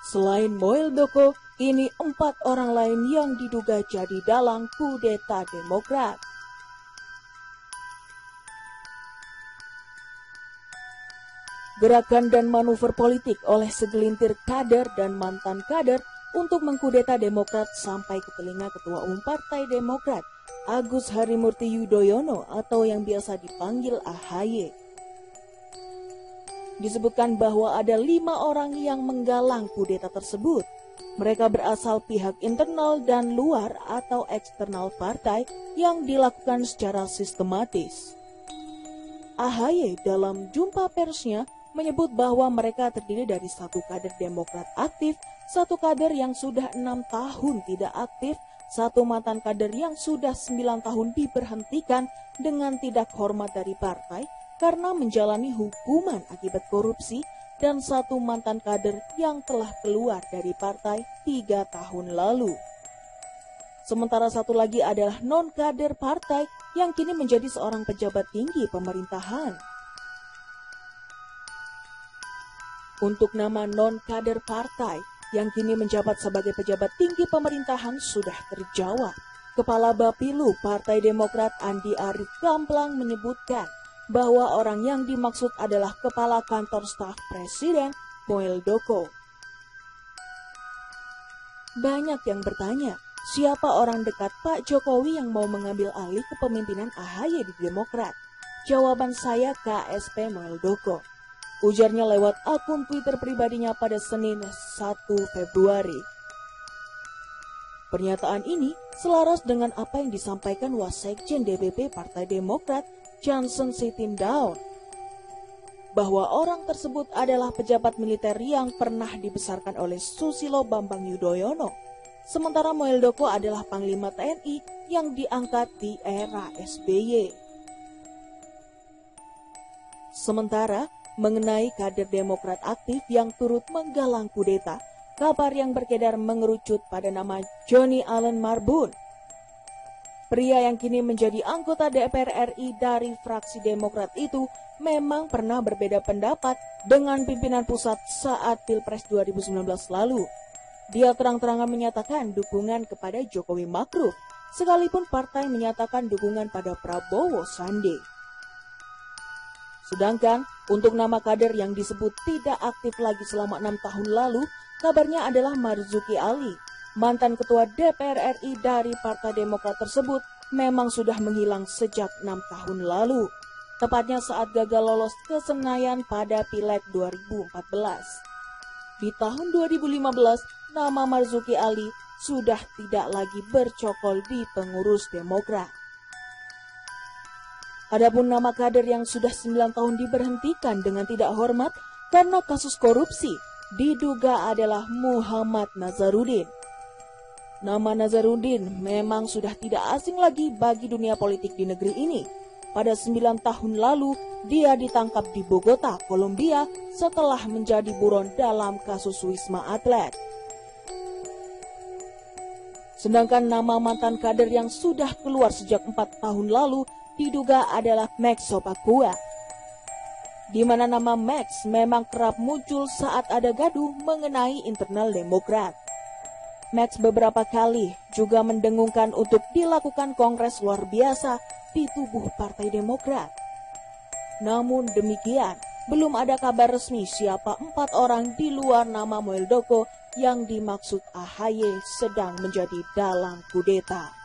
Selain Muldoko, ini 4 orang lain yang diduga jadi dalang kudeta Demokrat. Gerakan dan manuver politik oleh segelintir kader dan mantan kader untuk mengkudeta Demokrat sampai ke telinga Ketua Umum Partai Demokrat, Agus Harimurti Yudhoyono atau yang biasa dipanggil AHY. Disebutkan bahwa ada 5 orang yang menggalang kudeta tersebut. Mereka berasal pihak internal dan luar atau eksternal partai yang dilakukan secara sistematis. AHY dalam jumpa persnya menyebut bahwa mereka terdiri dari 1 kader Demokrat aktif, 1 kader yang sudah 6 tahun tidak aktif, 1 mantan kader yang sudah 9 tahun diberhentikan dengan tidak hormat dari partai karena menjalani hukuman akibat korupsi, dan 1 mantan kader yang telah keluar dari partai 3 tahun lalu. Sementara 1 lagi adalah non-kader partai yang kini menjadi seorang pejabat tinggi pemerintahan. Untuk nama non-kader partai yang kini menjabat sebagai pejabat tinggi pemerintahan sudah terjawab. Kepala Bapilu Partai Demokrat Andi Arief Gamblang menyebutkan bahwa orang yang dimaksud adalah Kepala Kantor Staf Presiden Muldoko. Banyak yang bertanya, siapa orang dekat Pak Jokowi yang mau mengambil alih kepemimpinan AHY di Demokrat? Jawaban saya KSP Muldoko. Ujarnya lewat akun Twitter pribadinya pada Senin 1 Februari. Pernyataan ini selaras dengan apa yang disampaikan Wasekjen DPP Partai Demokrat Johnson Sitindaun, bahwa orang tersebut adalah pejabat militer yang pernah dibesarkan oleh Susilo Bambang Yudhoyono, sementara Muldoko adalah Panglima TNI yang diangkat di era SBY. Sementara mengenai kader Demokrat aktif yang turut menggalang kudeta, kabar yang beredar mengerucut pada nama Johnny Allen Marbun. Pria yang kini menjadi anggota DPR RI dari fraksi Demokrat itu memang pernah berbeda pendapat dengan pimpinan pusat saat Pilpres 2019 lalu. Dia terang-terangan menyatakan dukungan kepada Jokowi Makruf, sekalipun partai menyatakan dukungan pada Prabowo Sandi. Sedangkan untuk nama kader yang disebut tidak aktif lagi selama 6 tahun lalu, kabarnya adalah Marzuki Ali. Mantan ketua DPR RI dari Partai Demokrat tersebut memang sudah menghilang sejak 6 tahun lalu, tepatnya saat gagal lolos ke Senayan pada Pileg 2014. Di tahun 2015, nama Marzuki Ali sudah tidak lagi bercokol di pengurus Demokrat. Adapun nama kader yang sudah 9 tahun diberhentikan dengan tidak hormat karena kasus korupsi diduga adalah Muhammad Nazarudin. Nama Nazarudin memang sudah tidak asing lagi bagi dunia politik di negeri ini. Pada 9 tahun lalu, dia ditangkap di Bogota, Kolombia setelah menjadi buron dalam kasus Wisma Atlet. Sedangkan nama mantan kader yang sudah keluar sejak 4 tahun lalu diduga adalah Max Sopakua, di mana nama Max memang kerap muncul saat ada gaduh mengenai internal Demokrat. Max beberapa kali juga mendengungkan untuk dilakukan kongres luar biasa di tubuh Partai Demokrat. Namun demikian, belum ada kabar resmi siapa 4 orang di luar nama Muldoko yang dimaksud AHY sedang menjadi dalang kudeta.